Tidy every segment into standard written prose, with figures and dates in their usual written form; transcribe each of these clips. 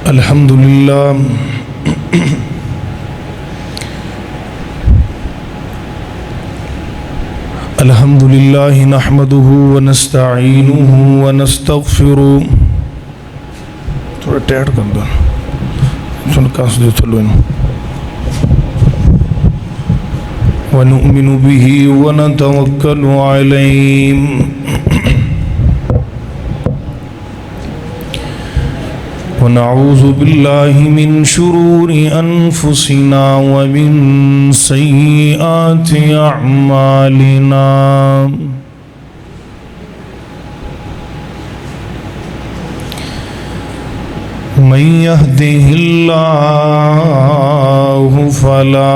الحمد لله الحمد لله نحمده ونستعينه ونستغفره تھوڑا ٹیٹ کر دو سن کاس دو تھلو ونؤمن به ونتوكل عليه ونعوذ بالله من شرور أنفسنا ومن سيئات أعمالنا من يهده الله فلا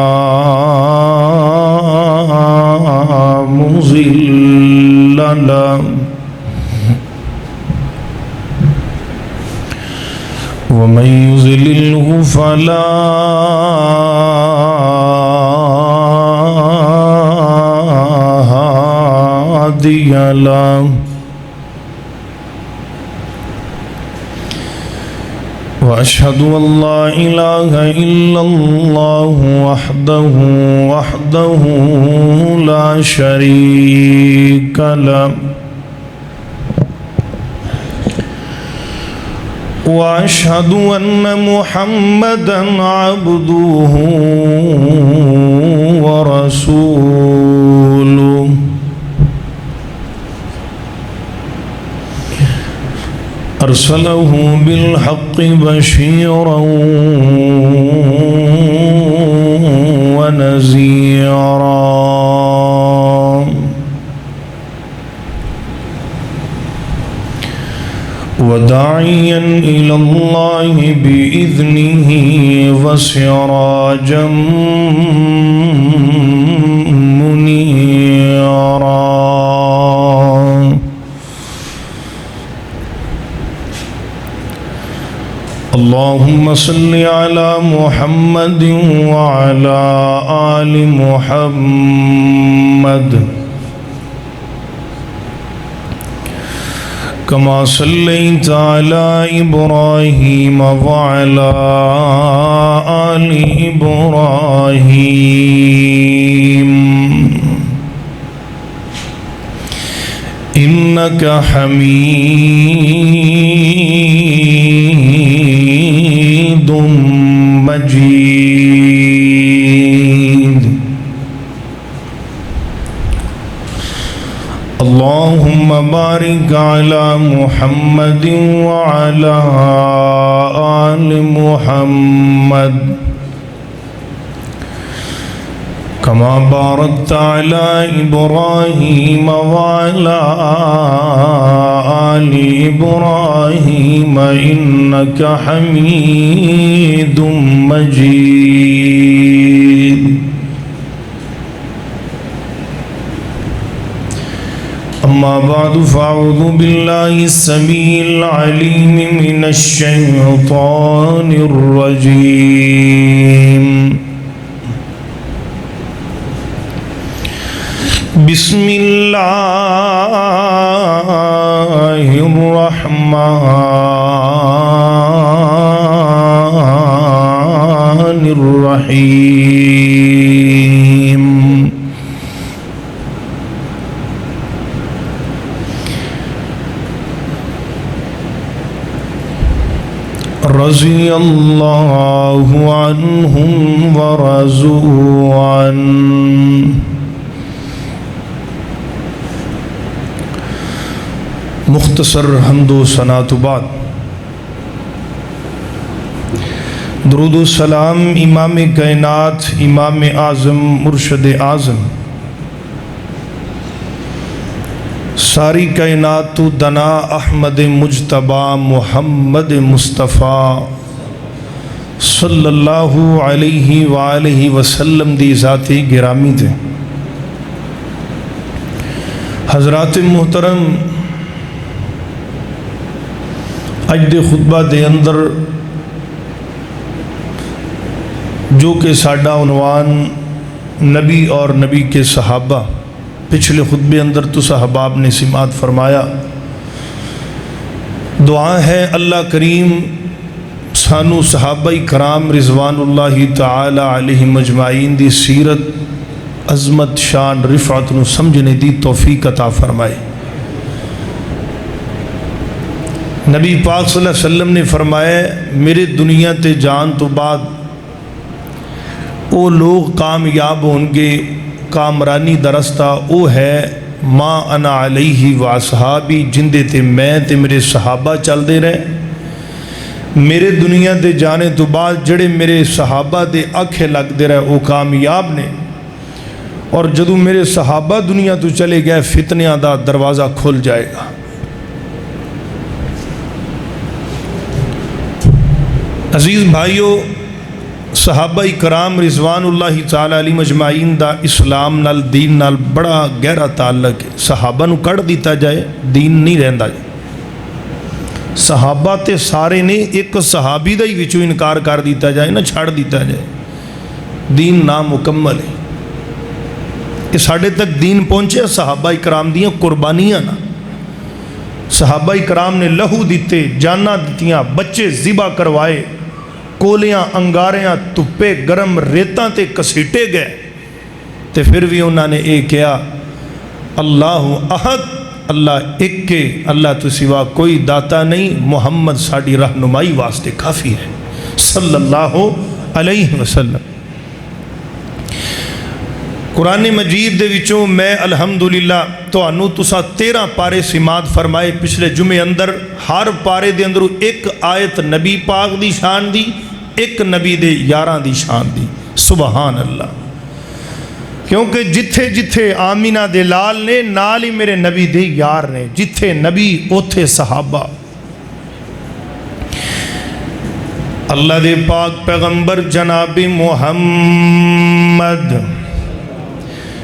مضل له ومن يضلله فلا هادي له وأشهد أن لا إله إلا الله وحده لا شريك له وأشهد أن محمدًا عبده ورسوله أرسله بالحق بشيرا ونذيرا وداعيا إلى الله بإذنه وسراجا منيرا اللهم صل على محمد وعلى آل محمد كما صليت على إبراهيم وعلى آل إبراهيم إنك حميد مجيد اللهم بارك على محمد وعلى آل محمد كما باركت على إبراهيم وعلى آل إبراهيم إنك حميد مجيد أما بعد فأعوذ بالله السميع العليم من الشيطان الرجيم بسم الله الرحمن الرحيم رضي الله عنهم ورضوا عنه مختصر حمد و ثناء بعد درود و سلام امام کائنات امام اعظم مرشد اعظم ساری کائنات تو دنا احمد مجتبی محمد مصطفیٰ صلی اللہ علیہ وآلہ وسلم دی ذاتی گرامی تھے حضرات محترم اج دے خطبہ دے اندر جو کہ ساڈا عنوان نبی اور نبی کے صحابہ پچھلے خطبے اندر تو صحاباب نے سماعت فرمایا دعا ہے اللہ کریم سانو صحابہ کرام رضوان اللہ تعالی علیہم اجمعین دی سیرت عظمت شان رفعت نو سمجھنے دی توفیق عطا فرمائے۔ نبی پاک صلی اللہ علیہ وسلم نے فرمایا میرے دنیا تے جان تو بعد وہ لوگ کامیاب ہونگے، کامرانی درستہ وہ ہے ما انا علیہ و اصحابی، جندے تے میں تے میرے صحابہ چل دے رہے۔ میرے دنیا دے جانے تو بعد جڑے میرے صحابہ دے آنکھیں لگ دے رہے وہ کامیاب نے، اور جدو میرے صحابہ دنیا تو چلے گئے فتنیاں دا دروازہ کھل جائے گا۔ عزیز بھائیو، صحابہ کرام رضوان اللہ تعالی علیہ مجمعین دا اسلام نال دین نال بڑا گہرا تعلق ہے۔ صحابہ نو کڑ دیتا جائے دین نہیں رہندا جائے۔ صحابہ تے سارے نے، ایک صحابی دا ہی وچوں انکار کر دیتا جائے نہ چھاڑ دیتا جائے، دین نامکمل ہے۔ کہ ساڑھے تک دین پہنچے صحابہ کرام دیاں قربانیاں نا، صحابہ کرام نے لہو دیتے، جاناں دیتیاں، بچے ذبح کروائے، کولیاں انگاریاں تپے گرم ریتاں تے کسیٹے گئے، تے پھر بھی انہوں نے ایک کیا اللہ احد، اللہ ایک کے، اللہ تو سوا کوئی داتا نہیں، محمد ساڑی رہنمائی واسطے کافی ہے صلی اللہ علیہ وسلم۔ قرآن مجید دے وچوں میں الحمدللہ تانوں تسا 13 پارے سماعت فرمائے پچھلے جمعے اندر، ہر پارے دے اندروں ایک آیت نبی پاک دی شان دی، ایک نبی دے یاراں دی شان دی، سبحان اللہ۔ کیونکہ جتھے جتھے آمینہ دے لال نے نال ہی میرے نبی دے یار نے، جتھے نبی اوتھے صحابہ۔ اللہ دے پاک پیغمبر جناب محمد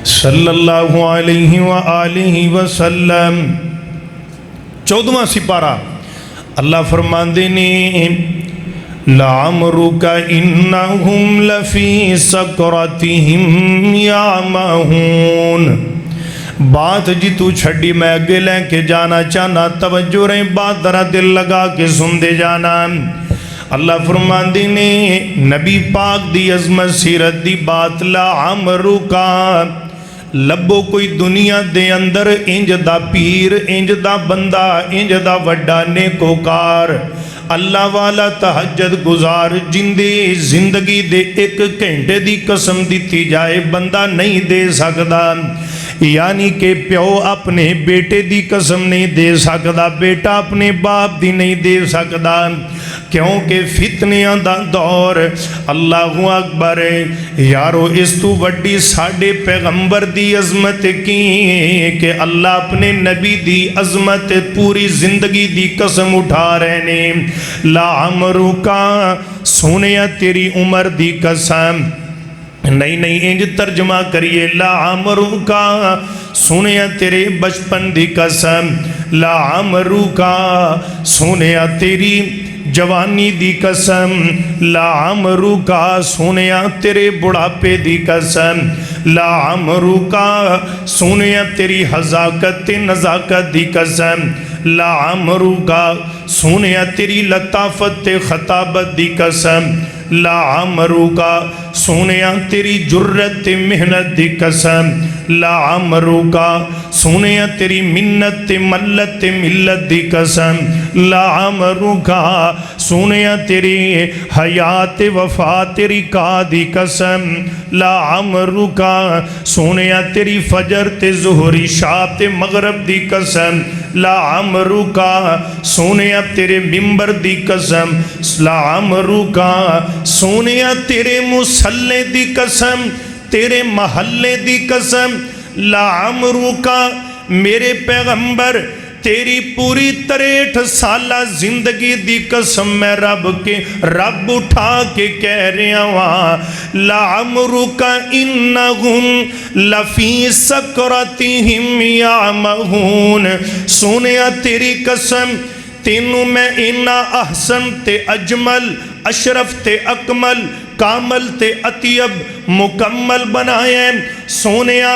صلی اللہ علیہ وآلہ وسلم 14واں سپارہ اللہ فرماندے نے لَعَمْرُكَ إِنَّهُمْ لَفِي سَكْرَتِهِمْ يَعْمَهُونَ۔ بات جی تو چھڑی میں اگے لیں کے جانا چاہنا، توجہ رہے بات ذرا دل لگا کے سن دے جانا۔ اللہ فرماندے نے نبی پاک دی عظمت سیرت دی بات لَعَمْرُكَ، لبو کوئی دنیا دے اندر انج دا پیر، انج دا بندہ، انج دا وڈا نیکوکار، اللہ والا تہجد گزار، جندے زندگی دے ایک گھنٹے دی قسم دیتی جائے بندہ نہیں دے سکدا۔ یعنی کہ پیو اپنے بیٹے دی قسم نہیں دے سکدا، بیٹا اپنے باپ دی نہیں دے سکدا، کیونکہ فتنیاں دا دور۔ اللہ اکبر۔ یارو اس تو وڈی ساڑھے پیغمبر دی عظمت کی کہ اللہ اپنے نبی دی عظمت پوری زندگی دی قسم اٹھا رہے نے۔ لَعَمْرُكَ، سونیا تیری عمر دی قسم، نہیں انج ترجمہ کریے، لَعَمْرُكَ، سونیا تیرے بچپن دی قسم، لَعَمْرُكَ، سونیا تیری جوانی دی قسم، لَعَمْرُكَ، سونیا تیرے بڑھاپے دی قسم، لَعَمْرُكَ، سونیا تیری حذاقت نزاکت دی قسم، لَعَمْرُكَ، سونیا تیری لطافت خطابت دی قسم، لَعَمْرُكَ، سونیا تیری جرت محنت دی قسم، لَعَمْرُكَ، سونیا تیری منت ملت ملت دی قسم، لَعَمْرُكَ، سونیا تیری حیات وفا تیری کا دی قسم، لَعَمْرُكَ، سونیا تیری فجر تے ظہری شاہ تے مغرب دی قسم، لَعَمْرُكَ، سونیا تیرے ممبر دی قسم، لَعَمْرُكَ، سونیا تیرے مسلے دی قسم، تیرے محلے دی قسم، لَعَمْرُكَ، میرے پیغمبر تیری پوری 63 سالہ زندگی دی قسم میں رب اٹھا کے کہہ رہا ہوا، لَعَمْرُكَ إِنَّهُمْ لَفِي سَكْرَتِهِمْ يَعْمَهُونَ، سونیا تیری قسم تینوں میں اینا احسن تے اجمل، اشرف تے اکمل، کامل تے اطیب، مکمل بنائے، سونیا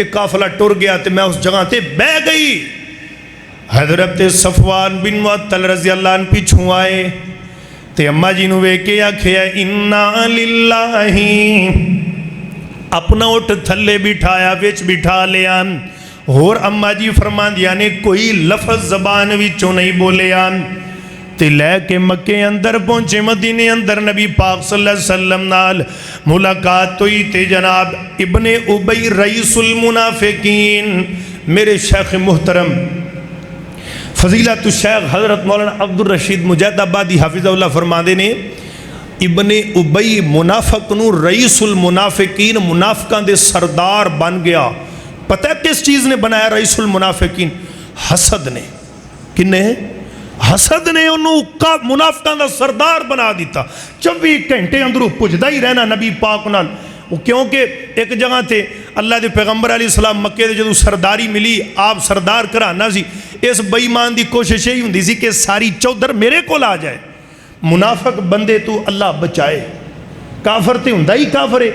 تے قافلہ ٹر گیا تے میں اس جگہ تے بہ گئی. حضرت صفوان بن معطل رضی اللہ عنہ پیچھوں آئے تے اماں جی نو ویکھ کے آکھیا انا للہ، اپنا اٹھ تھلے بٹھایا وچ بٹھا لیا. اور اماں جی فرماندیاں نے کوئی لفظ زبان وچوں نہیں بولیا تے لے کے مکے اندر پہنچے. مدینے اندر نبی پاک صلی اللہ علیہ وسلم نال ملاقات ہوئی تے جناب ابن ابی رئیس المنافقین میرے شیخ محترم فضیلت الشیخ حضرت مولانا عبد الرشید مجاہد آبادی حافظ اللہ فرماندے نے ابن ابی منافق نو رئیس المنافقین منافقان دے سردار بن گیا. پتہ ہے کس چیز نے بنایا رئیس المنافقین؟ حسد نے. کنے؟ حسد نے انہوں منافقان دا سردار بنا دیتا. 24 گھنٹے اندروں پجھدا ہی رہنا نبی پاک نال. کیونکہ ایک جگہ تے اللہ دے پیغمبر علیہ السلام مکے دے جدو سرداری ملی آپ سردار کرانا سی. اس بے ایمان دی کوشش یہی ہوندی سی کہ ساری چودھر میرے کول آ جائے. منافق بندے تو اللہ بچائے. کافر تے ہوندا ہی کافر ہے.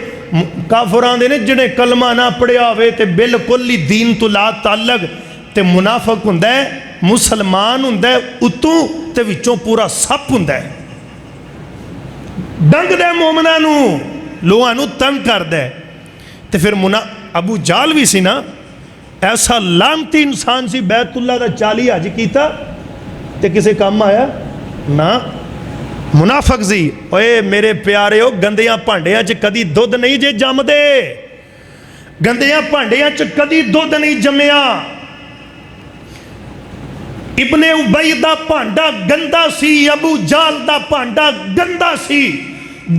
کافران دے نے جنہیں کلمہ نہ پڑھیا ہوئے تے بالکل ہی دین تو لا تعلق. تے منافق ہوندا ہے مسلمان ہوندا ہے اتوں تے وچوں پورا سپ ہوندا ہے. ڈنگ دے مومناں نو لوگاں نو تنگ کر دے. تے پھر ابو جال بھی سی نا ایسا لانتی انسان سی بیت اللہ دا 40 حج کیتا تے کسے کام آیا نا. منافق سی. اوے میرے پیارے ہو گندیاں پانڈیاں چ کدی دودھ نہیں جے جم دے. گندیاں پانڈیاں چ کدی دودھ نہیں جمیا. ابن ابی دا پانڈا گندا سی. ابو جال دا پانڈا گندا سی.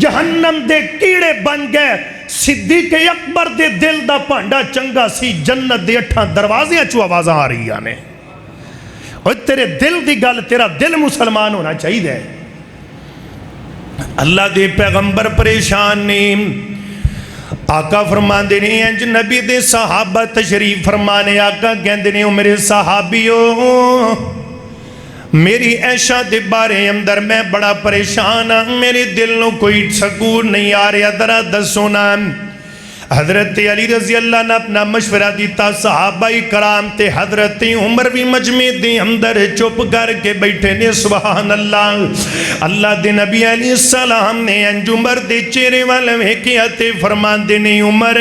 جہنم دے کیڑے بن گئے. صدیق اکبر دے دل دا پانڈا چنگا سی. جنت دے 8 دروازے چو آوازاں آ رہی آنے. اور تیرے دل دی گل تیرا دل مسلمان ہونا چاہیے. اللہ دے پیغمبر پریشان نے. آقا فرماندے نے انج نبی دے صحابہ تشریف فرمانے. آقا کہندے نے میرے صحابیو میری عائشہ دے بارے اندر میں بڑا پریشان ہوں. میرے دل نو کوئی سکون نہیں آ رہا. ذرا دسو نا. حضرت علی رضی اللہ نے اپنا مشورہ دیتا. صحابہ کرام تے حضرت عمر بھی مجمع دے اندر چپ کر کے بیٹھے نے. سبحان اللہ. اللہ دے نبی علیہ السلام نے انج عمر دے چہرے والے ویکھیا تے فرماندے نے عمر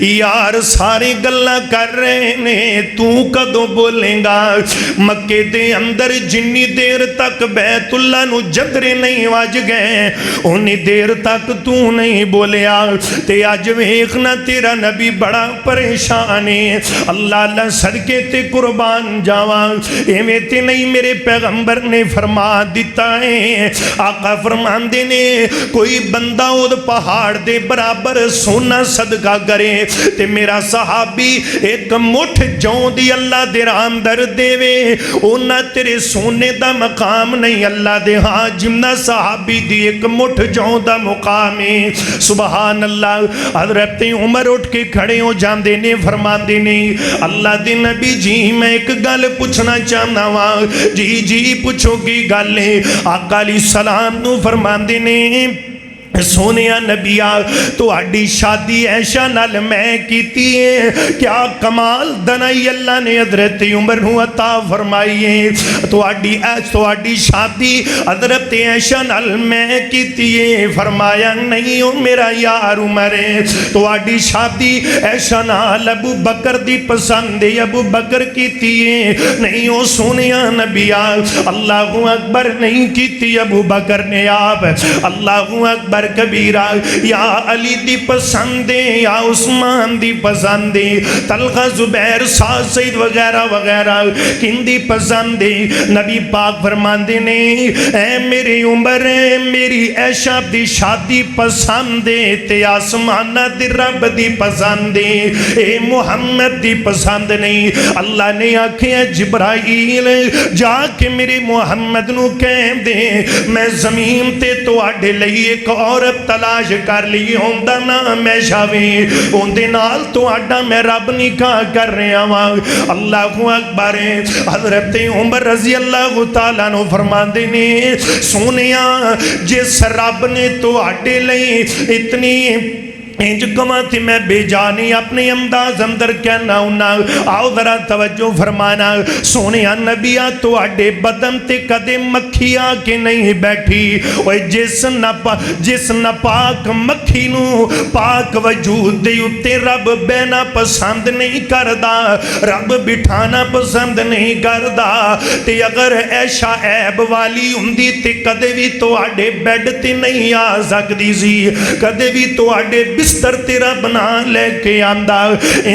یار سارے گلاں کر رہے نے تو کدوں بولیں گا؟ مکے دے اندر جنی دیر تک بیت اللہ نو جدرے نہیں وج گئے اونی دیر تک تو نہیں بولیا. تے اج ویکھنا تیرا نبی بڑا پریشان ہے. اللہ اللہ صدقے تے قربان جاواں ایویں تے نہیں میرے پیغمبر نے فرما دیتا ہے. آقا فرماندے نے کوئی بندہ او پہاڑ دے برابر سونا صدقہ کرے تے میرا صحابی ایک مٹھ جوں دی اللہ دے راہ اندر دے وے اونا تیرے سونے دا مقام نہیں. اللہ دے ہاں جمنا صحابی دی ایک مٹھ جوں دا مقام ہے. سبحان اللہ. حضرت عمر اٹھ کے کھڑے ہو جاندے نے فرماندے نے اللہ دے نبی جی میں ایک گل پوچھنا چاہنا وا. جی جی پوچھو کی گل ہے. آقا علیہ السلام نو فرماندے نے سونیا نبیا تو اڈی شادی عائشہ نال میں کیتی ہے. کیا کمال دنائی اللہ نے حضرت عمر نو عطا فرمائی ہے. تو اڈی شادی حضرت عائشہ نال میں کیتی ہے. فرمایا نہیں ہو میرا یار عمر ہے. تو اڈی شادی عائشہ نال ابو بکر دی پسند ہے. ابو بکر کیتی ہے. نہیں ہو سونیا نبیا اللہ اکبر نہیں کیتی ابو بکر نے آپ. اللہ اکبر کبیرہ یا علی دی پسندے یا عثمان دی پسندے طلحہ زبیر سعد سعید وغیرہ وغیرہ کن دی پسندے. نبی پاک فرماندے نے اے میری عمر میری عائشہ دی شادی پسندے تے آسمانہ دی رب دی پسندے اے محمد دی پسند نہیں. اللہ نے آکھے جبرائیل جا کے میرے محمد نو کہہ دے میں زمین تے تو آڈے لئی ایک عورت تلاش کر لی ہوندہ نام میں شاوی ہوندے نال تو آڈا میں رب نکاح کر رہے ہوں. اللہ اکبر. حضرت عمر رضی اللہ تعالیٰ نو فرماندے نے سونیا جس رب نے تو آڈے لئی اتنی انج کما تھی میں بے جانی اپنے انداز اندر کہنا ہونا. آؤ ذرا توجہ فرمانا. سونے نبیہ تو اڈے بدن تے کدے مکھی آ کے نہیں بیٹھی. جس نپاک مکھی نو پاک وجود دے اتے رب بینا پسند نہیں کردا, رب بٹھانا پسند نہیں کردا. تے اگر ایشا عیب والی ہوندی تے کدے بھی تو اڈے بیڈ تے نہیں آ سکدی سی, کدے بھی تو اڈے بستر تیرا بنا لے کے آندہ.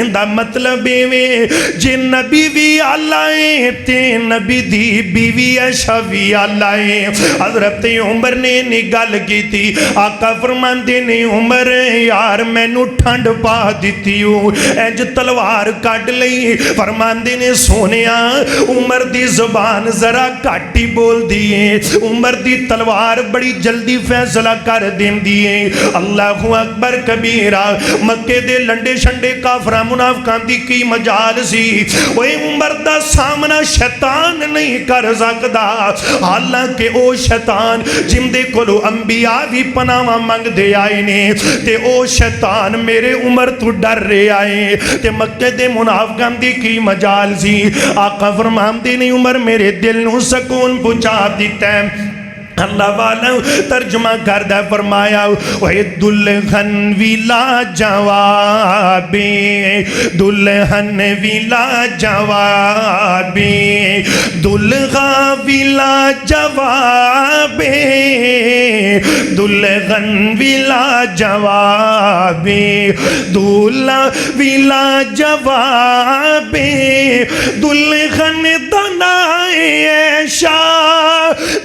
اندہ مطلب ایویں جے نبی بھی آلائیں تے نبی دی بیوی ایشا بھی آلائیں. حضرت عمر نے نگال کی تھی. آقا فرماندے نے عمر یار میں نو ٹھنڈ پا دیتی ہوں, اینج تلوار کاٹ لئی. فرماندے نے سونیا عمر دی زبان ذرا کاٹی بول دیئے, عمر دی تلوار بڑی جلدی فیصلہ کر دیں دیئے. اللہ اکبر کبیرہ. مکے دے لنڈے شنڈے کافرہ منافقان دی کی مجال سی. وہ عمر دا سامنا شیطان نہیں کر سکدا, حالانکہ او شیطان جن دے کولو انبیاء بھی پناہ مانگ دے آئے نے, تے او شیطان میرے عمر تو ڈر رہے آئے. تے مکے دے منافقان دی کی مجال سی. آقا فرماندے نے عمر میرے دل نو سکون پہنچا دیتا ہے. اللہ والا ترجمہ کردہ فرمایا وے دلہن ویلا جوابی, دلہن ویلا جوابی, دلہا ویلا جوابی, دلہن ویلا جوابی, دلہا ویلا جوابی, دلہن دنائے ایشا,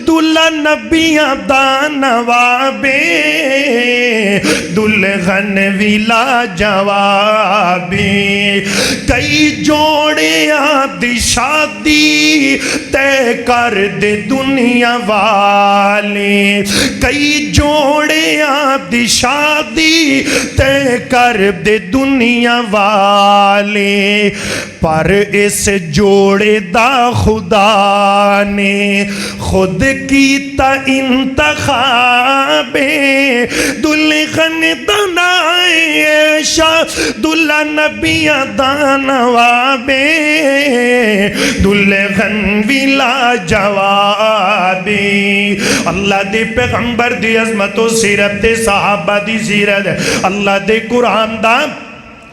دلہا نبیاں دانوابے, دلہن ویلا جوابی. کئی جوڑے آدھی شادی تے کر دے دنیا والے, کئی جوڑے آدھی شادی تے کر دے دنیا والے, پر اس جوڑے دا خدا نے خود کیتا انتخاب. دلہن دنائے ایشا, دلہا نبیہ دانوابے, دلہن ویلا جوابی. اللہ دے پیغمبر دی عظمت و سیرت, صحابہ دی سیرت, اللہ دے قرآن دا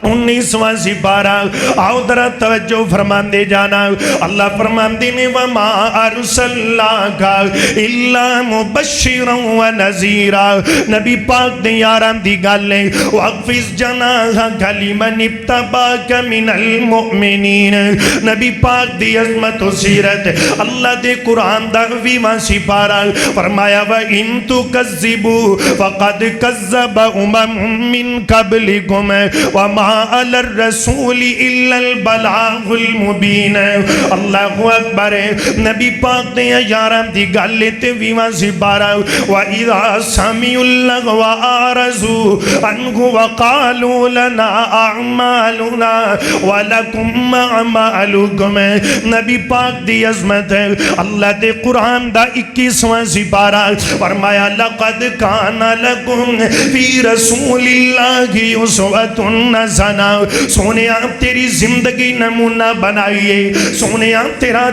19واں سپارہ. آؤ ذرا توجہ فرمان دے جانا. اللہ فرمان دے نے وما ارسلناک الا مبشرا و نذیرا. نبی پاک نے یاران دی گالیں واقفز جناحک لمن ابتباک من المؤمنین. نبی پاک دی عظمت و سیرت, اللہ دے قرآن دا 20واں سپارہ فرمایا وَإِن تُكَذِّبُوا فَقَدْ كَذَّبَ أُمَمٌ مِّن قَبْلِكُمْ وَمَا علی الرسول الا البلاغ المبین. اللہ اکبر. نبی پاک نے یاران دی گالے تے 20واں سپارہ وَإِذَا سَمِعُوا اللَّغْوَ أَعْرَضُوا عَنْهُ وَقَالُوا لَنَا أَعْمَالُنَا وَلَكُمْ أَعْمَالُكُمْ. نبی پاک دی عظمت ہے. اللہ دے قرآن دا 21واں سپارہ فرمایا لَقَدْ كَانَ لَكُمْ فِي رَسُولِ اللَّهِ أُسْوَةٌ حسنہ. سونیا تیری زندگی نمونہ بنائیے, سونیا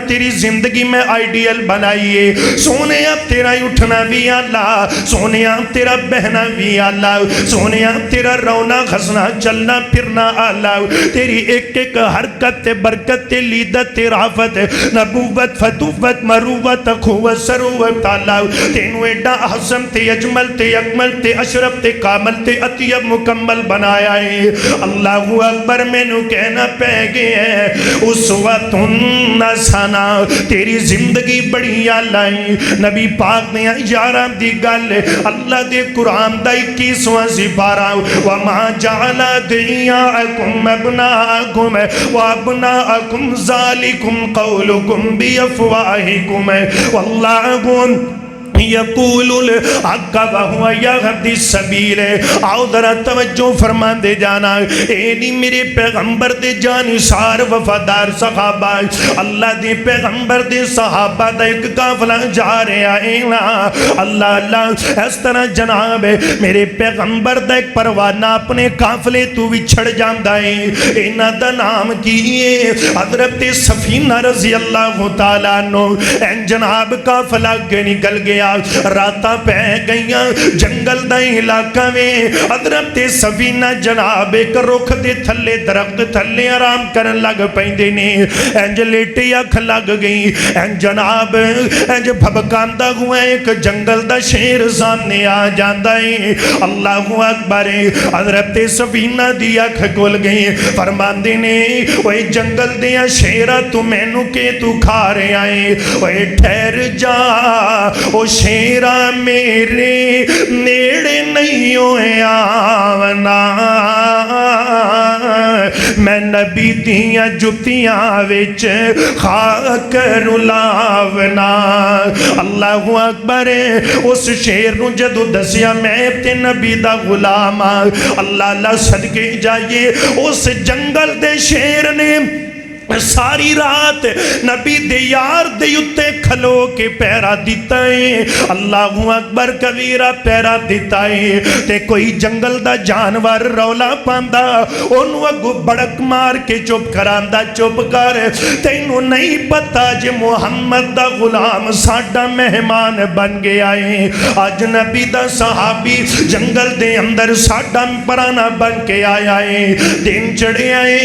تیری زندگی میں آئیڈیل بنائیے, سونیا تیرا اٹھنا بھی اللہ, سونیا تیرا بہنا بھی اللہ, سونیا تیرا رونا خسنا چلنا پھرنا اللہ, تیری ایک ایک حرکت برکت لیدت رافت نبوت فتوت مروت اخوت سروت اللہ, تینو ایڈا حسن تے اجمل تے اکمل تے اشرف تے کامل تے اطیب مکمل بنایا ہے. اللہ اکبر. میں نو کہنا پہ گئے ہیں اسوۃ حسنہ, تیری زندگی بڑی آلائیں. نبی پاک نے یاران دی گل اللہ دے قرآن دا 21واں سپارہ وَمَا جَعَلَ دِعِيَاءَكُمْ أَبْنَاءَكُمْ وَأَبْنَاءَكُمْ ذَلِكُمْ قَوْلُكُمْ بِأَفْوَاهِكُمْ وَاللَّهُ یقول الحق وہو یہدی السبیل. آؤ ذرا توجہ فرما دے جانا. اے نہیں میرے پیغمبر دے جانثار وفادار صحابہ, اللہ دے پیغمبر دے صحابہ دا ایک قافلہ جا رہا ہے نا. اللہ اللہ اس طرح جناب میرے پیغمبر دا ایک پروانہ اپنے قافلے تو وچھڑ جاندا ہے. انہاں دا نام کی ہے حضرت سفینہ رضی اللہ تعالیٰ عنہ. این جناب قافلہ کے نکل گیا, راتاں پہ گئیاں جنگل دا علاقہ میں. حضرت سفینہ جناب ایک رخ دے تھلے درخت تھلے آرام کرن لگ پیندے نے. انج لیٹی اکھ لگ گئی. ان جناب انج بھبکاندہ ہوا ایک جنگل دا شیر سامنے آ جاندا ہے. اللہ اکبر. حضرت سفینہ دی اکھ کھل گئی. فرماندے نے اوے جنگل دیا شیرہ تو مینوں کے تو کھا رہے آئے. اوے ٹھہر جا او شیرہ میرے نیڑے نہیں ہوئے آونا, میں نبی دیاں جتیاں وچ خاک رلاونا. اللہ اکبر. اس شیر نو جدو دسیا میں تے نبی دا غلام, اللہ اللہ صدقے جائیے اس جنگل دے شیر نے ساری رات نبی دے یار دے اتے کھلو کے پیرا دیتا ہے. اللہ اکبر کبیرہ پیرا دیتا ہے. تے کوئی جنگل دا جانور رولا پاندا انہوں اگو بڑک مار کے چپ کراندا, چپ کر تینوں نہیں پتا جے محمد دا غلام ساڈا مہمان بن گیا ہے. آج نبی دا صحابی جنگل دے اندر ساڈا پرانا بن کے آیا ہے. دن چڑھے آئے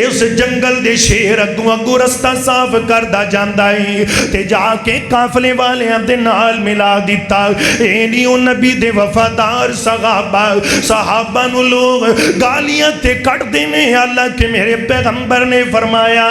اس جنگل دے شیر اگو اگو رستہ صاف کردہ جاندہ ہے. تے جا کے قافلے والے دے نال ملا دیتا. اینیوں نبی دے وفادار صحابہ نو لوگ گالیاں تے کٹ دینے. اللہ کے میرے پیغمبر نے فرمایا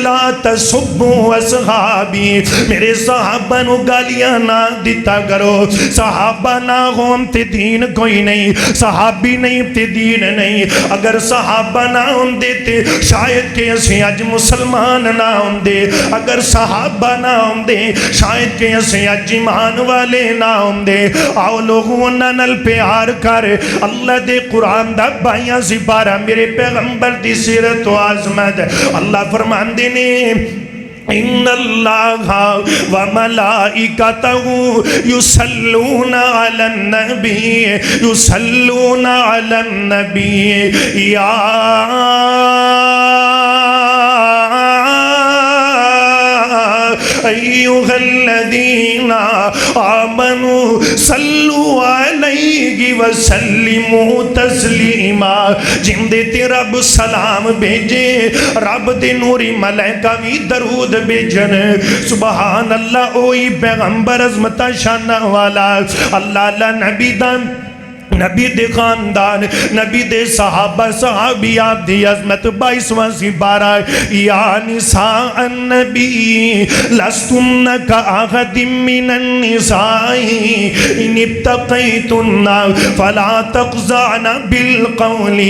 لا تسبوا اصحابی, میرے صحابہ نو گالیاں نہ دیتا کرو. صحابہ نہ ہوں تے دین کوئی نہیں, صحابی نہیں تے دین نہیں. اگر صحابہ نہ ہوں دیتے شاید کہ اسے اج مسلمان نہ ہوں دے. اگر صحابہ نہ ہوں دے شاید کہ اسے اج ایمان والے نہ ہوں دے. آؤ لوگوں نال پیار کر. اللہ دے قرآن دا بائیاں سپارہ میرے پیغمبر دی سیرت و عظمت. اللہ فرماندے نے ان اللہ و ملائکتہ یصلون علی النبی یصلون علی النبی یا ایوہ الذین آمنوا صلو علیہ وسلموا تسلیما. جن دے تے رب سلام بھیجے, رب دے نوری ملائکہ بھی درود بھیجن. سبحان اللہ. اوہی پیغمبر عظمت شانہ والا. اللہ اللہ نبی دان نبی دے خاندان نبی دے صحابہ صحابیات دی عظمت 22واں سپارہ. یا نساء النبی لستن کاحد من النساء ان ابتقیتن فلا تخضعن بالقول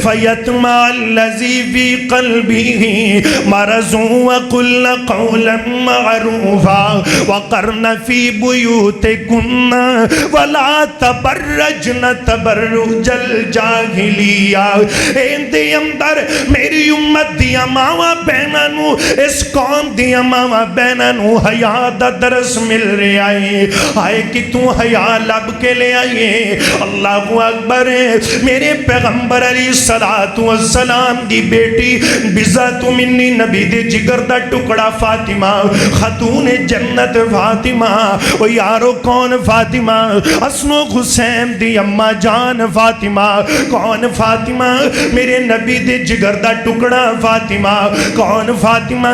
فیطمع الذی فی قلبہ مرض وقلن قولا معروفا وقرن فی بیوتکن ولا تبرجن تبرج الجاہلیہ. اندے اندر میری امت دیا ماما بینانو, اس قوم دیا ماما بینانو حیاء دا درس مل رہے آئے. آئے کہ تو حیاء لب کے لے آئے. اللہ اکبر. میرے پیغمبر علیہ السلام دی بیٹی بزت منی نبی دے جگر دا ٹکڑا فاطمہ خاتون جنت فاطمہ. او یارو کون فاطمہ؟ حسن و حسین دی اماں جان فاطمہ. کون فاطمہ؟ میرے نبی دے جگر دا ٹکڑا فاطمہ. کون فاطمہ؟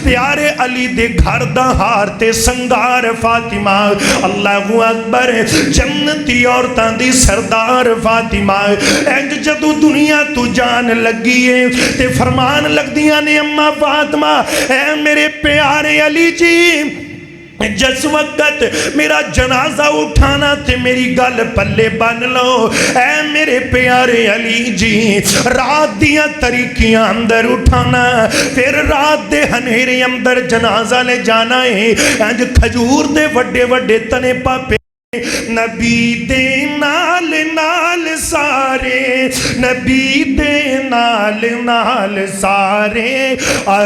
پیارے علی دے گھر دا ہار تے سنگار فاطمہ. اللہ اکبر. جنتی عورتاں دی سردار فاطمہ. انج جدو دنیا تو جان لگی ہے تے فرمان لگ دیاں نے اماں فاطمہ اے میرے پیارے علی جی جس وقت میرا جنازہ اٹھانا تھے میری گل پلے بن لو اے میرے پیارے علی جی رات دیاں طریقیاں اندر اٹھانا پھر رات دے ہنیرے اندر جنازہ لے جانا ہے انج کھجور دے وڈے وڈے تنے پاپے نبی دے نال نال سارے نبی دے نال نال سارے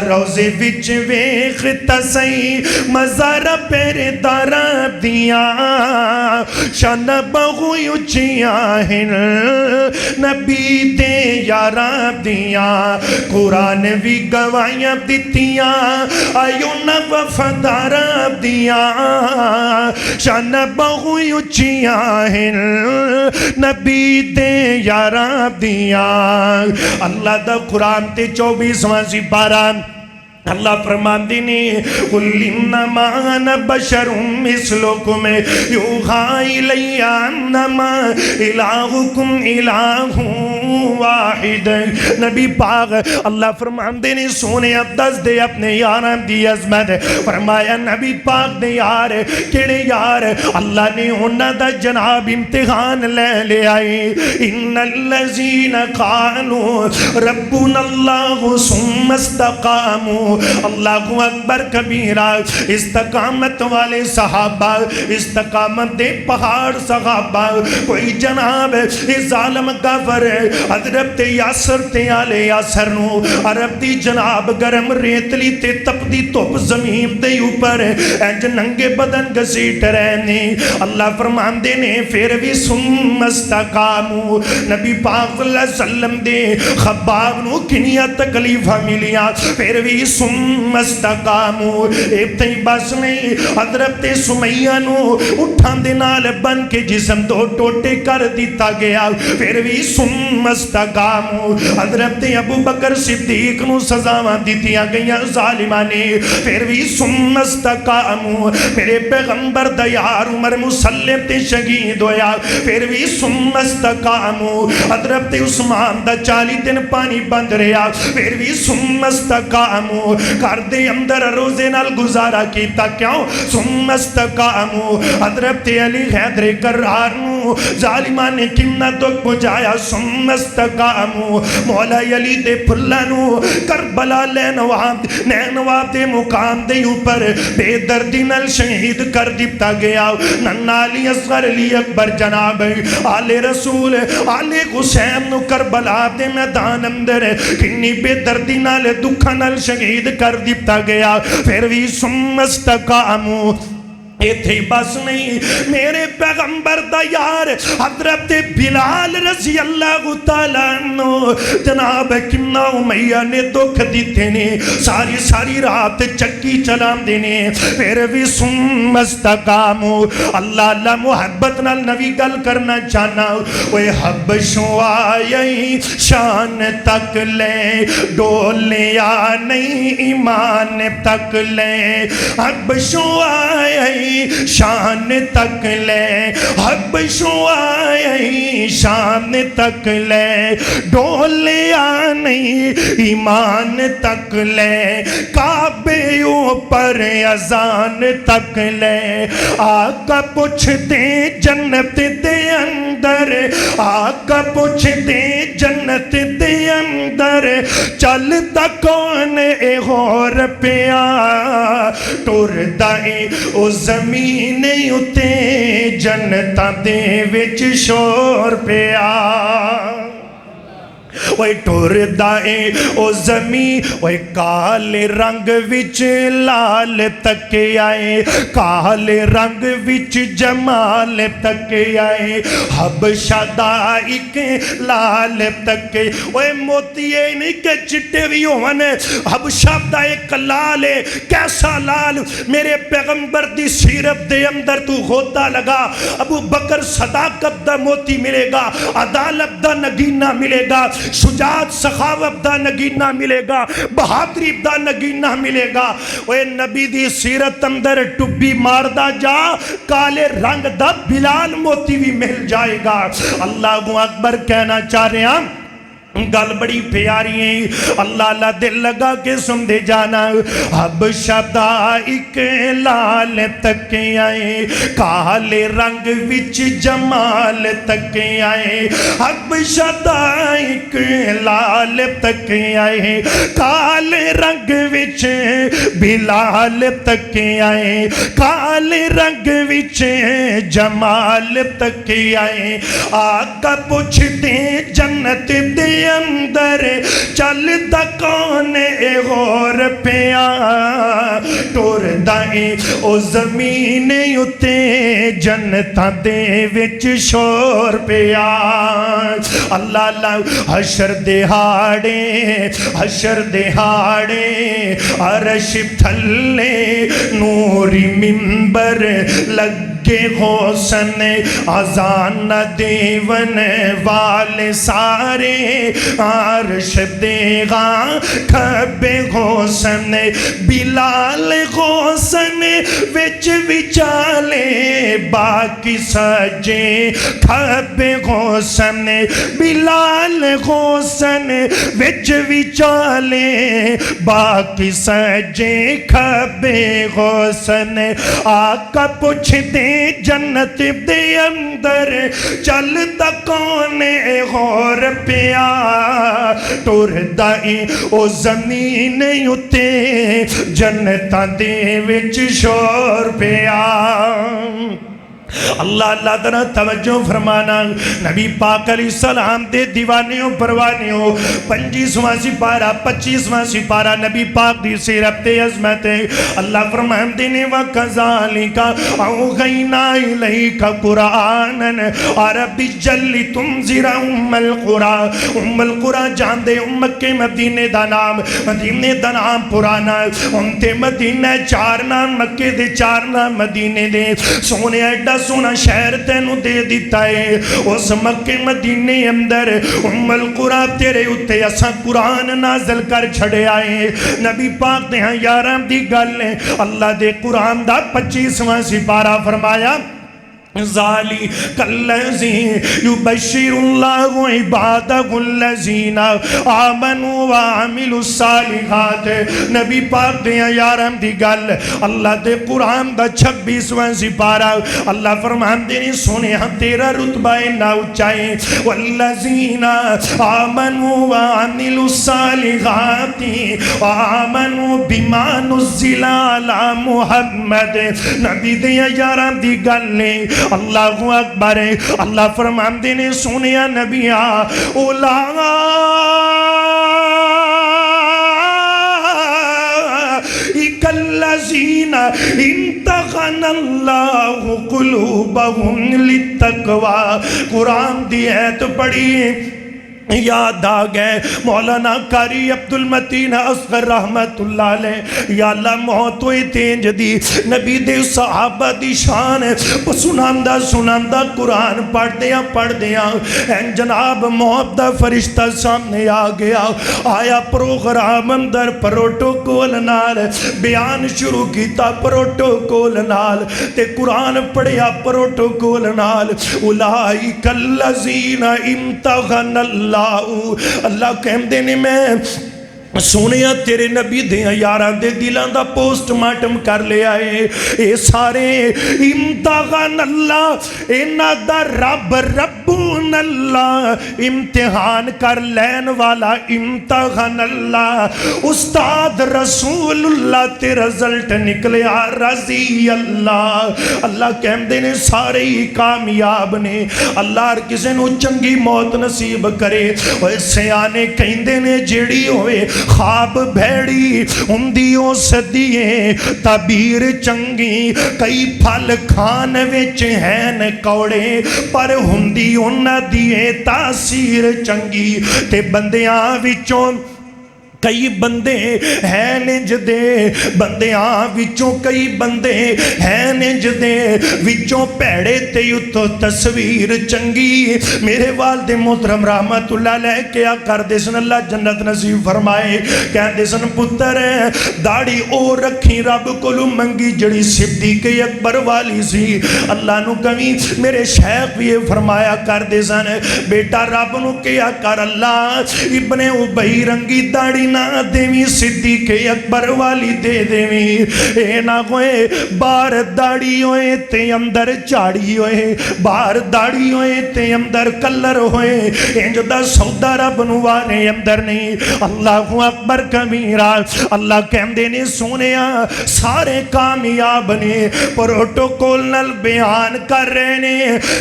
روزے وچ ویکھ تسیں مزار پیرے داراں دیاں شان بہو اچیاں ہن نبی دے یاراں دیاں قرآن بھی گواہیاں دتیاں ایو نہ وفاداراں دیاں شان بہو اچیاں ہیں نبی دے یاراں دیاں اللہ دا قرآن تے 24واں سپارہ اللہ فرماندے نے قُلْ إِنَّمَا أَنَا بَشَرٌ مِثْلُكُمْ يُوحَىٰ إِلَيَّ أَنَّمَا إِلَٰهُكُمْ إِلَٰهٌ وَاحِدٌ نبی پاک اللہ فرماندے نے سونے عبدس دے اپنے یاران دی عظمت فرمایا نبی پاک دے یار کیڑے یار اللہ نے انہاں دا جناب امتحان لے آئے إِنَّ الَّذِينَ قَالُوا رَبُّنَا اللَّهُ ثُمَّ اسْتَقَامُوا اللہ اکبر کبیرہ استقامت والے صحابہ استقامت دے پہاڑ صحابہ کوئی جناب اس ظالم کافر حضرت یاسر تے آلے یاسر نو عرب دی جناب گرم ریتلی تے تپ دی توپ زمین دے اوپر انج ننگے بدن گسیٹ رہنے اللہ فرمان دے نے پھر بھی ثم استقاموا نبی پاک صلی اللہ علیہ وسلم دے خباب نو کنیا تکلیفہ ملیا پھر بھی ثم استقاموا ابتئی بس نہیں حضرت سمیہ نو اٹھان دے نال بن کے جسم دو ٹوٹے کر دیتا گیا پھر بھی ثم استقاموا حضرت ابو بکر صدیق نو سزاواں دیتیاں گئیاں ظالمانے پھر بھی ثم استقاموا میرے پیغمبر دا یار عمر مسلم تے شہید ہویا پھر بھی ثم استقاموا حضرت عثمان دا 40 دن پانی بند رہا پھر بھی ثم استقاموا گھر دے اندر روزے نال گزارا کیتا کیوں ثم استقاموا حضرت علی حیدر کرار نو ظالمان نے کنا تک پہنچایا ثم استقاموا مولا علی دے پھلا نو کربلا نینواب دے مقام دے اوپر بے دردی نال شہید کر دیتا گیا ننا علی اصغر علی اکبر جناب آل رسول آل حسین نو کربلا دے میدان اندر کنی بے دردی نال دکھا نال شہید کر دیتا گیا پھر بھی ثم استقاموا ایتھے بس نہیں میرے پیغمبر دا یار حضرت بلال رضی اللہ تعالیٰ عنہ جناب کنہ امیہ نے دکھ دیتے نے ساری رات چکی چلام دینے پھر بھی ثم استقاموا اللہ محبت نال نبی گل کرنا چاہنا وہ حبشوں آئی شان تک لے ڈولیا نہیں ایمان تک لے حبشوں آئی شان تک لے حبشوں آئی شان تک لے ڈولیا نہیں ایمان تک لے کعبے اوپر اذان تک لے آقا پوچھ دے جنت دے اندر آقا پوچھ دے جنت دے اندر چلتا کون اے غور پیا ٹور دائیں او زمین اتے جنتاں دے وچ شور پیا وے ٹور دائے او زمین وے کالے رنگ وچ لال تک آئے کالے رنگ وچ جمال تک آئے حبشہ دا ایک لال تک وے موتیے نہیں کہ چٹے بھی ہونے حبشہ دا ایک لال ہے کیسا لال میرے پیغمبر دی سیرت دے اندر تو ہوتا لگا ابو بکر صداقت دا موتی ملے گا عدالت دا نگینہ ملے گا شجاعت سخاوت دا نگینہ ملے گا بہادری دا نگینہ ملے گا اوے نبی دی سیرت اندر ٹبی ماردہ جا کالے رنگ دا بلال موتی بھی مل جائے گا اللہ اکبر کہنا چاہ رہے ہیں گل بڑی پیاری ہے، اللہ اللہ دل لگا کے سن دے جانا۔ حبشہ دا ایک لال تکے آئے، کالے رنگ وچ جمال تکے آئے۔ حبشہ دا ایک لال تکے آئے، کالے رنگ وچ بلال تکے آئے، کالے رنگ وچ جمال تکے آئے۔ آقا پوچھ دے جنت دے اندر چل دا کون اے غور پیا، ٹور دائیں او زمین اتے جنتاں دے وچ شور پیا۔ اللہ اللہ حشر دہاڑے، حشر دہاڑے عرش تھلے نوری منبر لگ کے حسن اذان دیون والے سارے عرش دیگاں کھبے حسن بلال حسن وچ وچالے باقی سجے کھبے حسن بلال حسن وچ وچالے باقی سجے کھبے حسن۔ آقا پوچھ دے جنت دے اندر چلتا کون اے غور پیا، ٹور دائیں او زمین اتے جنتاں دے وچ شور پیا۔ اللہ اللہ ذرا توجہ فرمانا، نبی پاک علیہ السلام دے دیوانیوں پروانیوں 25واں سپارہ 25واں سپارہ نبی پاک دی سیرت عظمت ہے۔ اللہ فرماندے نے وَكَذَلِكَ أَوْحَيْنَا إِلَيْكَ قُرْآنًا عَرَبِيًّا لِتُنذِرَ أُمَّ الْقُرَىٰ۔ ام القرآ جان دے مکے مدینے دا نام، مدینے دا نام پرانا، ان تے مدینہ چار نام، مکے دے چار نام، مدینے دے سونے ایڈا سونا شہر تینوں دے دیتا ہے۔ اس مکہ مدینے اندر ام القرآ تیرے اتے اساں قرآن نازل کر چھڑے آئے۔ نبی پاک دے ہاں یارم دی گل ہے، اللہ دے قرآن دا 25واں سپارہ فرمایا ذَلِكَ الَّذِي يُبَشِّرُ اللَّهُ عِبَادَهُ الَّذِينَ آمَنُوا وَعَمِلُوا الصَّالِحَاتِ۔ نبی پاک دے یارم دی گل، اللہ دے قرآن دا 26واں سپارہ اللہ فرماندے نے سنے ہاں تیرا رتبہ نہ اچائے، وَالَّذِينَ آمَنُوا وَعَمِلُوا الصَّالِحَاتِ وَآمَنُوا بِمَا نُزِّلَ عَلَى مُحَمَّدٍ۔ نبی دے یارم دی گل نے اللہ اکبر، اللہ فرماندے نے سنیا نبیاں اولئک الذین امتحن اللہ قلوبہم للتقوی۔ قرآن دی ایت پڑھی یاد آ گئے مولانا قاری عبدالمتین اصغر رحمت اللہ علیہ، یا اللہ موت ہوئی تینج دی نبی دے صحابہ دی شان سناندہ سناندہ قرآن پڑھ دیا این جناب موت دا فرشتہ سامنے آ گیا، آیا پروگرام اندر پروٹوکول نال بیان شروع کیتا، پروٹوکول نال تے قرآن پڑھیا پروٹوکول نال اولئک الذین امتحن اللہ۔ اللہ کہندے نے میں سونیا تیرے نبی دے یاران دے دلان دا پوسٹ مارٹم کر لے آئے، اے سارے امتحان اللہ اینا دا رب ربون اللہ امتحان کر لین والا امتحان اللہ استاد رسول اللہ تے رزلٹ نکلے رضی اللہ۔ اللہ کہندے نے سارے ہی کامیاب نے، اللہ ہر کسے نو چنگی موت نصیب کرے۔ ویسے آنے کہندے نے جیڑی ہوئے خواب بھیڑی ہندیوں صدیے تعبیر چنگی، کئی پھل کھان وچ ہیں کوڑے پر ہندیوں نہ دیے تاثیر چنگی، تے بندیاں وچوں کئی بندے ہیں نج دے بندیاں وچوں کئی بندے ہیں نج دے وچوں پیڑے تے اتو تصویر چنگی میرے والد محترم رحمت اللہ علیہ کیا کر دے سن اللہ جنت نصیب فرمائے کہہ دے سن پتر داڑھی او رکھی رب کولو منگی جڑی صدیق اکبر والی سی اللہ نو کمی میرے شیخ بھی فرمایا کر دے سن بیٹا رب نو کیا کر اللہ ابن ابی رنگی داڑھی نہ دیوی صدیق اکبر والی دے دیوی اے نہ ہوئے بار داڑھی ہوئے تے اندر چاڑی ہوئے بار داڑھی ہوئے تے اندر کلر ہوئے انج دا سودا رب نوانے اندر نہیں اللہ اکبر کبیرہ اللہ کہندے نے سونیا سارے کامیاب نے پروٹوکول نل بیان کر رہے نے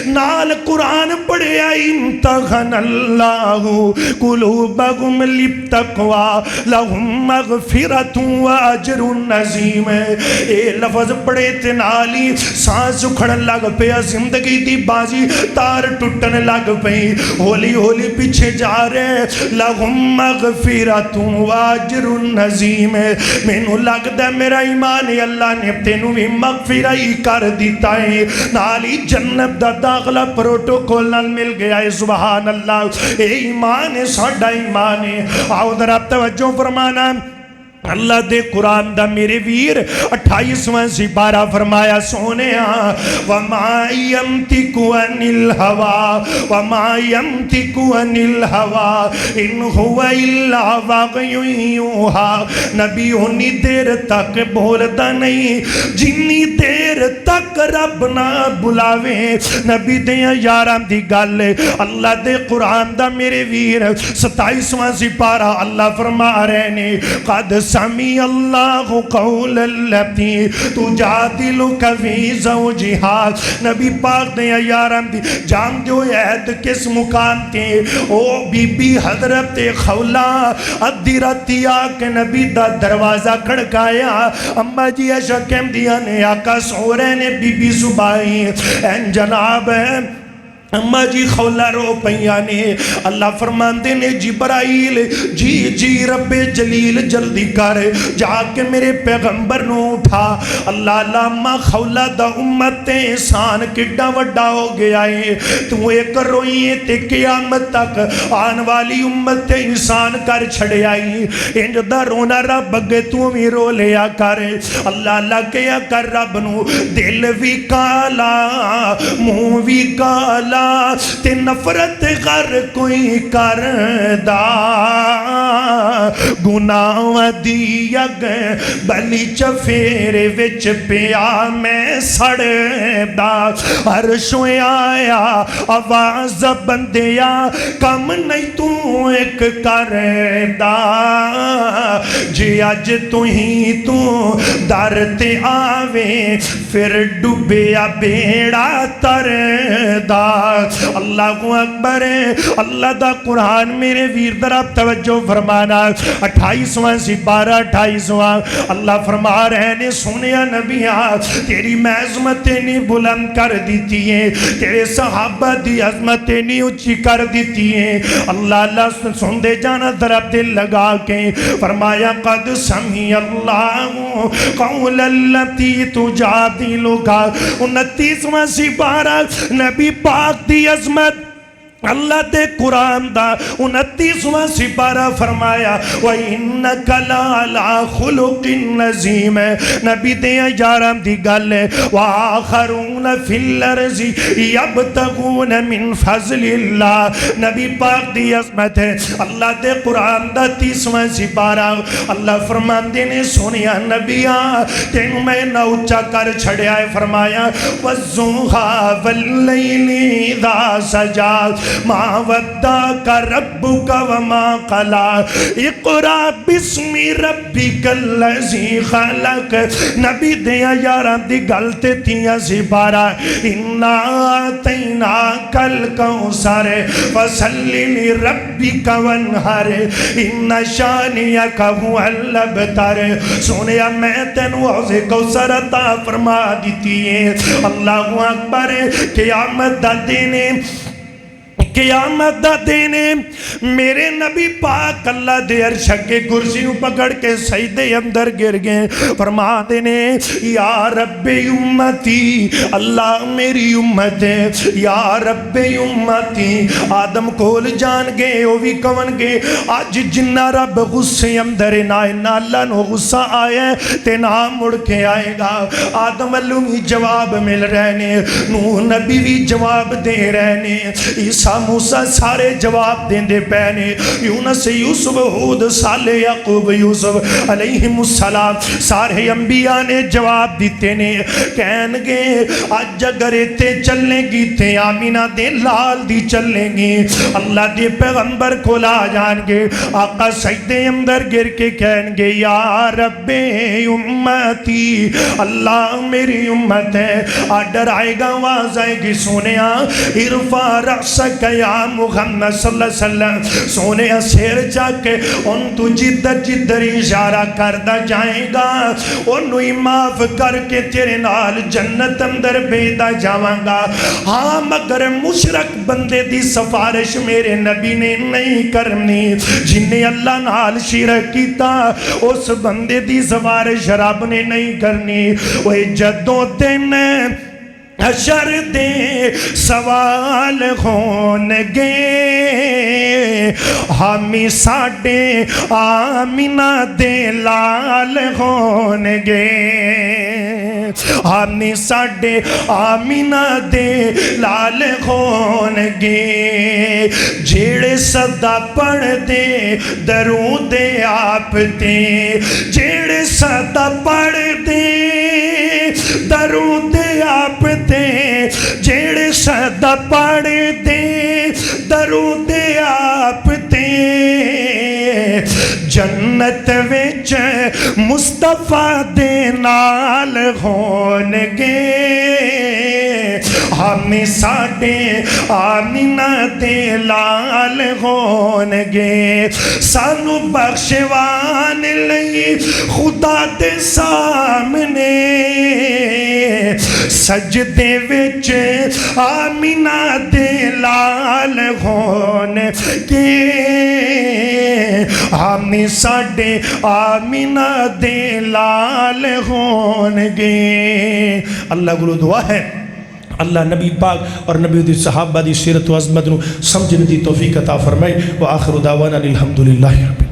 نال قرآن پڑھے امتحن اللہ قلوبہم للتقوی لہم مغفرت و اجر نظیم اے لفظ پڑھے تے نالی سانس اکھڑن لگ پیا زندگی دی بازی تار ٹوٹن لگ پئی ہولی ہولی پیچھے جا رہے لہم مغفرت و اجر نظیم مینوں لگدا میرا ایمان اللہ نے تینوں بھی مغفرہ ہی کر دیتا ہے نالی جنت دا داخلہ پروٹوکول نال مل گیا ہے سبحان اللہ اے ایمان ہے ساڈا ایمان ہے آؤ ذرا توجہ فرمانا اللہ دے قرآن دا میرے ویر 28واں سپارہ فرمایا سونیا وَمَا يَمْتِكُ عَنِ الْهَوَىٰ وَمَا يَمْتِكُ عَنِ الْهَوَىٰ إِنْ هُوَ إِلَّا وَحْيٌ يُوحَىٰ نبی انی دیر تک بولتا نہیں جنی دیر تک رب نہ بلاوے نبی دیا یارم دی گل اللہ دے قرآن دا میرے ویر 27واں سپارہ اللہ فرما رہے نے قد سمی اللہ قول اللتی تجادلک فی زوجہا نبی پاک دیا یارم دی جان جو عہد کس مکان تے او بی بی حضرت خولہ ادھی راتی آکے نبی دا دروازہ کھڑکایا اما جی ایشا کہم دیا نے آقا سو رہے نے بی بی صبحائی این جناب ہے اما جی خولہ رو پیانے اللہ فرماندے نے جبرائیل جی رب جلیل جلدی کر جا کے میرے پیغمبر نو اٹھا اللہ اما خولہ دا امت احسان کڈا وڈا ہو گیا ہے تو ایک روئیے تے قیامت تک آن والی امت احسان کر چھڑے آئی انج دا رونا رب اگے تو بھی رو لیا کر اللہ کیا کر رب نو دل بھی کالا منہ بھی کالا تے نفرت کر کوئی کردہ گناہ دی اگ بلی چفیرے وچ پیا میں سڑدا عرشوں آیا آواز بندیا کم نہیں تو ایک کردہ جی اج تو ہی تو در تے آوے پھر ڈوبیا بیڑا تردہ اللہ اکبر اللہ دا قرآن میرے ویر دراب توجہ فرمانا 28واں سپارہ 28واں اللہ فرما رہے نے سنیا نبیاں تیری میں عظمتیں نہیں بلند کر دیتی ہیں تیرے صحابہ دی عظمتیں نہیں اچھی کر دیتی ہیں اللہ سن دے جانا دراب دل لگا کے فرمایا قد سمی اللہ قول اللتی تجادلک 29واں سپارہ نبی پاک دی عظمت اللہ دے قرآن دا 29واں سپارہ فرمایا وَإِنَّكَ لَعَلَىٰ خُلُقٍ نَظِيمٍ نبی دیا یارم دی گل وَآخَرُونَ فِي الْأَرْضِ يَبْتَغُونَ مِنْ فَضْلِ اللَّهِ نبی پاک دی عظمت ہے اللہ دے قرآن دا 30واں سپارہ اللہ فرماندے نے سونیا نبیاں تینوں میں نہ اچھا کر چھڑیا ہے فرمایا وَالضُّحَىٰ وَاللَّيْلِ إِذَا سَجَىٰ ما ودعك ربك وما قلى اقرأ باسم ربك الذي خلق نبی دیا یارم دی گلتے تیاں سپارہ اِنَّا آتَيْنَاكَ الْكَوْثَرَ فَصَلِّ لِرَبِّكَ وَانْحَرْ اِنَّ شَانِئَكَ هُوَ الْأَبْتَرُ سونیا میں تینوں حوض کوثر عطا فرما دیتی ہے اللہ اکبر قیامت دا دن قیامت دا دینے میرے نبی پاک اللہ دے عرش کے کرسی پکڑ کے سجدے اندر گر گئے فرما دینے یا رب امتی اللہ میری امت ہے یا رب امتی آدم کول جان گئے وہ بھی کون گئے آج جنہ رب غصے اندر نہ اللہ نو غصہ آئے تے نہ مڑ کے آئے گا آدم اللہ بھی جواب مل رہنے نوح نبی بھی جواب دے رہنے عیسیٰ موسیٰ سارے جواب دیں دے پہنے یونس یوسف ہود صالح یعقوب یوسف علیہم السلام سارے انبیاء نے جواب دیتے نے کہن گے آج اگر تے چلیں گی تے آمینہ دے لال دی چلیں گی اللہ دے پیغمبر کو لا جان گے آقا سجدے اندر گر کے کہن گے یا رب امتی اللہ میری امت ہے آڈر آئے گا آواز آئے گی سونیا ارفع رأسک یا محمد صلی اللہ علیہ وسلم سونیا سیر جا کے ان تو جدر جدر اشارہ کردہ جائے گا انہوں ہی معاف کر کے تیرے نال جنت اندر بیدہ جاواں گا ہاں مگر مشرک بندے دی سفارش میرے نبی نے نہیں کرنی جنہیں اللہ نال شرک کیتا اس بندے دی سفارش رب نے نہیں کرنی وہ جدوں دن حشر دے سوال ہونگے ہمیں ساڑھے آمینہ دے لال ہونگے ہمیں ساڑھے آمینہ دے لال ہونگے جیڑے صدا پڑھ دے درود آپ تے جیڑے صدا پڑھ دے درود آپ تے جیڑے صدا پڑھ دے درود آپ تے جنت وچ مصطفیٰ دے نال ہونگے ہمیں ساڑھے آمینہ دے لال ہونگے سانو بخشوان لئی خدا دے سامنے سجدے وچ آمینہ دے لال ہونگے ہمیں ساڑھے آمینہ دے لال ہونگے اللہ گلو دعا ہے اللہ نبی پاک اور نبی دی صحابہ دی سیرت و عظمت نو سمجھنے دی توفیق عطا فرمائے وآخر دعوانا الحمدللہ رب